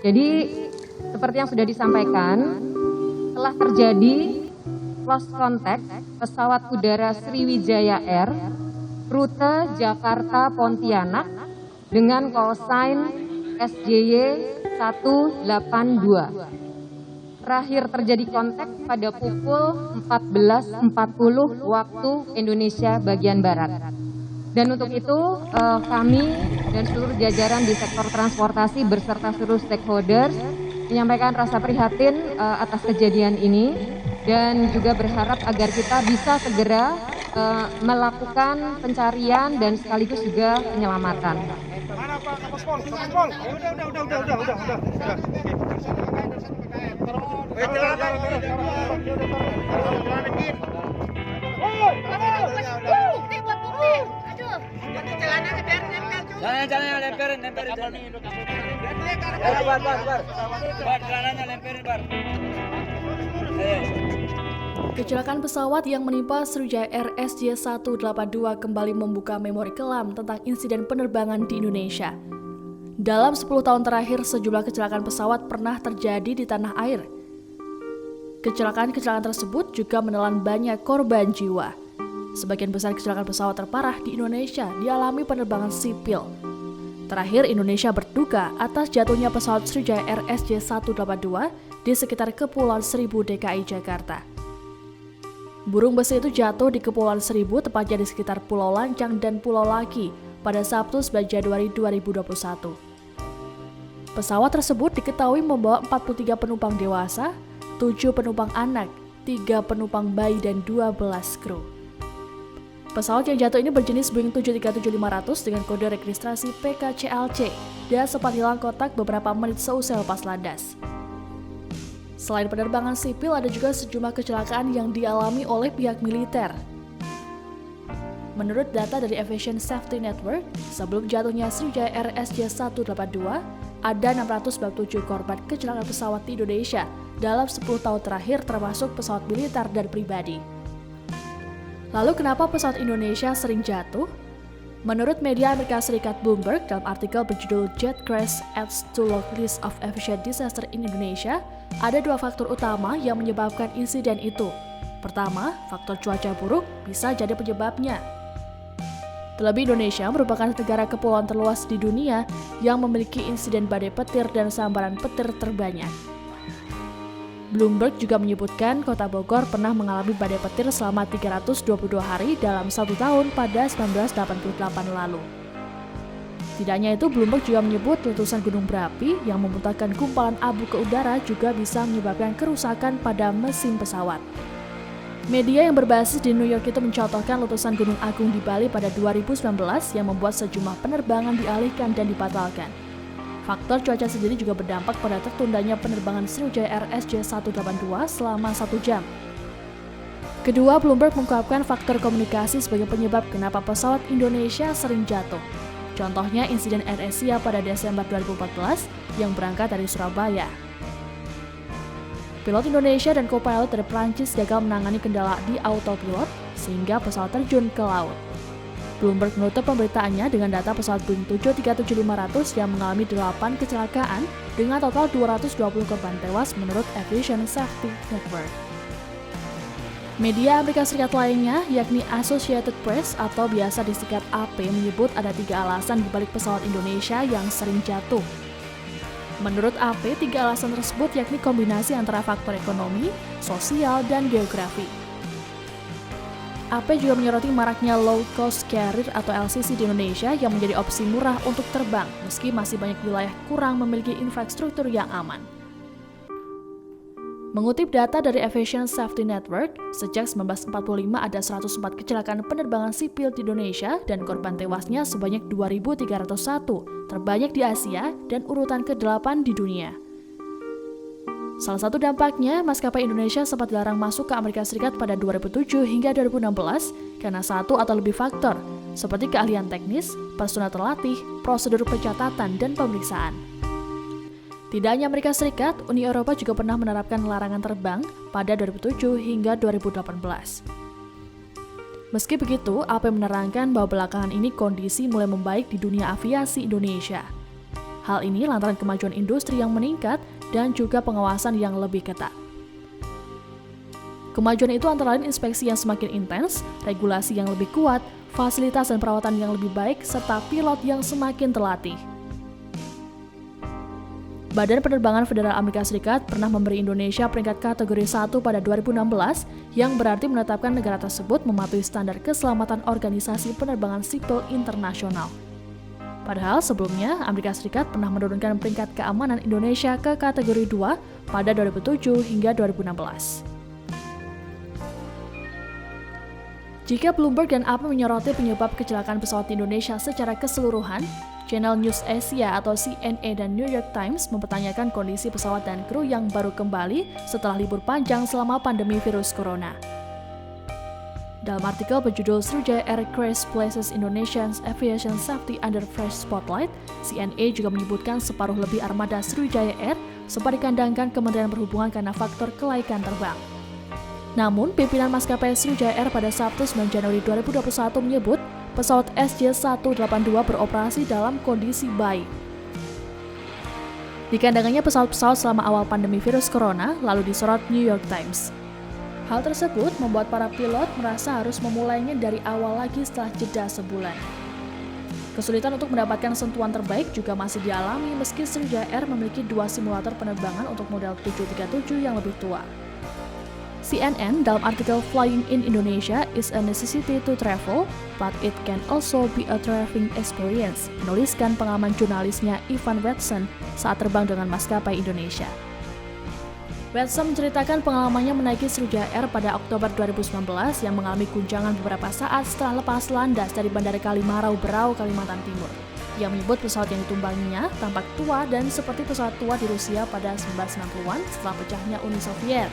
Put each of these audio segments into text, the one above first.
Jadi seperti yang sudah disampaikan, telah terjadi lost contact pesawat udara Sriwijaya Air rute Jakarta Pontianak dengan call sign SJY 182. Terakhir terjadi kontak pada pukul 14.40 waktu Indonesia bagian Barat. Dan untuk itu kami dan seluruh jajaran di sektor transportasi beserta seluruh stakeholders menyampaikan rasa prihatin atas kejadian ini dan juga berharap agar kita bisa segera melakukan pencarian dan sekaligus juga penyelamatan. Mana Pak Kapospol? Kapospol. Udah. Jalan lemperin. Jalannya lemperin, Bar. Kecelakaan pesawat yang menimpa Sriwijaya Air SJ182 kembali membuka memori kelam tentang insiden penerbangan di Indonesia. Dalam 10 tahun terakhir, sejumlah kecelakaan pesawat pernah terjadi di tanah air. Kecelakaan-kecelakaan tersebut juga menelan banyak korban jiwa. Sebagian besar kecelakaan pesawat terparah di Indonesia dialami penerbangan sipil. Terakhir, Indonesia berduka atas jatuhnya pesawat Sriwijaya Air SJ182 di sekitar Kepulauan Seribu DKI Jakarta. Burung besi itu jatuh di Kepulauan Seribu, tepatnya di sekitar Pulau Lancang dan Pulau Laki pada Sabtu 9 Januari 2021. Pesawat tersebut diketahui membawa 43 penumpang dewasa, 7 penumpang anak, 3 penumpang bayi, dan 12 kru. Pesawat yang jatuh ini berjenis Boeing 737-500 dengan kode registrasi PKCLC dan sempat hilang kontak beberapa menit seusai lepas landas. Selain penerbangan sipil, ada juga sejumlah kecelakaan yang dialami oleh pihak militer. Menurut data dari Aviation Safety Network, sebelum jatuhnya Sriwijaya Air SJ182, ada 697 korban kecelakaan pesawat di Indonesia dalam 10 tahun terakhir, termasuk pesawat militer dan pribadi. Lalu kenapa pesawat Indonesia sering jatuh? Menurut media Amerika Serikat Bloomberg, dalam artikel berjudul Jet Crash Adds to Long List of Aviation Disaster in Indonesia, ada 2 faktor utama yang menyebabkan insiden itu. Pertama, faktor cuaca buruk bisa jadi penyebabnya. Terlebih Indonesia merupakan negara kepulauan terluas di dunia yang memiliki insiden badai petir dan sambaran petir terbanyak. Bloomberg juga menyebutkan Kota Bogor pernah mengalami badai petir selama 322 hari dalam 1 tahun pada 1988 lalu. Tidak hanya itu, Bloomberg juga menyebut letusan gunung berapi yang memuntahkan gumpalan abu ke udara juga bisa menyebabkan kerusakan pada mesin pesawat. Media yang berbasis di New York itu mencontohkan letusan Gunung Agung di Bali pada 2019 yang membuat sejumlah penerbangan dialihkan dan dibatalkan. Faktor cuaca sendiri juga berdampak pada tertundanya penerbangan Sriwijaya Air SJ182 selama 1 jam. Kedua, Bloomberg mengungkapkan faktor komunikasi sebagai penyebab kenapa pesawat Indonesia sering jatuh. Contohnya insiden AirAsia pada Desember 2014 yang berangkat dari Surabaya. Pilot Indonesia dan co-pilot dari Prancis gagal menangani kendala di autopilot sehingga pesawat terjun ke laut. Bloomberg menutup pemberitaannya dengan data pesawat Boeing 737-500 yang mengalami 8 kecelakaan dengan total 220 korban tewas menurut Aviation Safety Network. Media Amerika Serikat lainnya, yakni Associated Press atau biasa disingkat AP, menyebut ada 3 alasan dibalik pesawat Indonesia yang sering jatuh. Menurut AP, 3 alasan tersebut yakni kombinasi antara faktor ekonomi, sosial, dan geografi. AP juga menyoroti maraknya low cost carrier atau LCC di Indonesia yang menjadi opsi murah untuk terbang meski masih banyak wilayah kurang memiliki infrastruktur yang aman. Mengutip data dari Aviation Safety Network, sejak 1945 ada 104 kecelakaan penerbangan sipil di Indonesia dan korban tewasnya sebanyak 2.301, terbanyak di Asia dan urutan ke-8 di dunia. Salah satu dampaknya, maskapai Indonesia sempat dilarang masuk ke Amerika Serikat pada 2007 hingga 2016 karena 1 atau lebih faktor, seperti keahlian teknis, personel terlatih, prosedur pencatatan, dan pemeriksaan. Tidak hanya Amerika Serikat, Uni Eropa juga pernah menerapkan larangan terbang pada 2007 hingga 2018. Meski begitu, AP menerangkan bahwa belakangan ini kondisi mulai membaik di dunia aviasi Indonesia. Hal ini lantaran kemajuan industri yang meningkat dan juga pengawasan yang lebih ketat. Kemajuan itu antara lain inspeksi yang semakin intens, regulasi yang lebih kuat, fasilitas dan perawatan yang lebih baik, serta pilot yang semakin terlatih. Badan Penerbangan Federal Amerika Serikat pernah memberi Indonesia peringkat kategori 1 pada 2016 yang berarti menetapkan negara tersebut mematuhi standar keselamatan Organisasi Penerbangan Sipil Internasional. Padahal sebelumnya, Amerika Serikat pernah menurunkan peringkat keamanan Indonesia ke kategori 2 pada 2007 hingga 2016. Jika Bloomberg dan AP menyoroti penyebab kecelakaan pesawat di Indonesia secara keseluruhan, Channel News Asia atau CNA dan New York Times mempertanyakan kondisi pesawat dan kru yang baru kembali setelah libur panjang selama pandemi virus corona. Dalam artikel berjudul Sriwijaya Air Crash Places Indonesia's Aviation Safety Under Fresh Spotlight, CNA juga menyebutkan separuh lebih armada Sriwijaya Air sempat dikandangkan Kementerian Perhubungan karena faktor kelaikan terbang. Namun, pimpinan maskapai Sriwijaya Air pada Sabtu 9 Januari 2021 menyebut pesawat SJ182 beroperasi dalam kondisi baik. Dikandangkannya pesawat-pesawat selama awal pandemi virus corona, lalu disorot New York Times. Hal tersebut membuat para pilot merasa harus memulainya dari awal lagi setelah jeda sebulan. Kesulitan untuk mendapatkan sentuhan terbaik juga masih dialami meski Sriwijaya Air memiliki 2 simulator penerbangan untuk model 737 yang lebih tua. CNN dalam artikel Flying in Indonesia is a necessity to travel, but it can also be a thriving experience, menuliskan pengalaman jurnalisnya Ivan Watson saat terbang dengan maskapai Indonesia. Watson menceritakan pengalamannya menaiki Sriwijaya Air pada Oktober 2019 yang mengalami guncangan beberapa saat setelah lepas landas dari Bandara Kalimarau, Berau, Kalimantan Timur. Ia menyebut pesawat yang ditumbanginya tampak tua dan seperti pesawat tua di Rusia pada 1990-an setelah pecahnya Uni Soviet.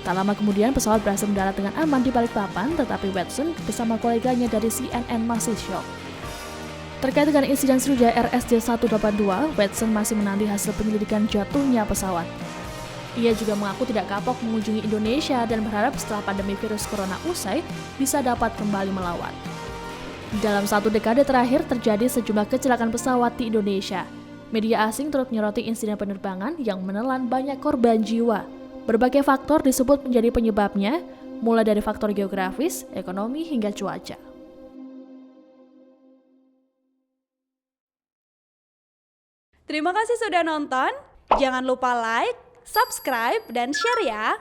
Tak lama kemudian pesawat berhasil mendarat dengan aman di Balikpapan, tetapi Watson bersama koleganya dari CNN masih syok. Terkait dengan insiden Sriwijaya Air SJ182, Watson masih menanti hasil penyelidikan jatuhnya pesawat. Ia juga mengaku tidak kapok mengunjungi Indonesia dan berharap setelah pandemi virus corona usai, bisa dapat kembali melawat. Dalam 1 dekade terakhir terjadi sejumlah kecelakaan pesawat di Indonesia. Media asing turut menyoroti insiden penerbangan yang menelan banyak korban jiwa. Berbagai faktor disebut menjadi penyebabnya, mulai dari faktor geografis, ekonomi, hingga cuaca. Terima kasih sudah nonton. Jangan lupa like, subscribe, dan share ya.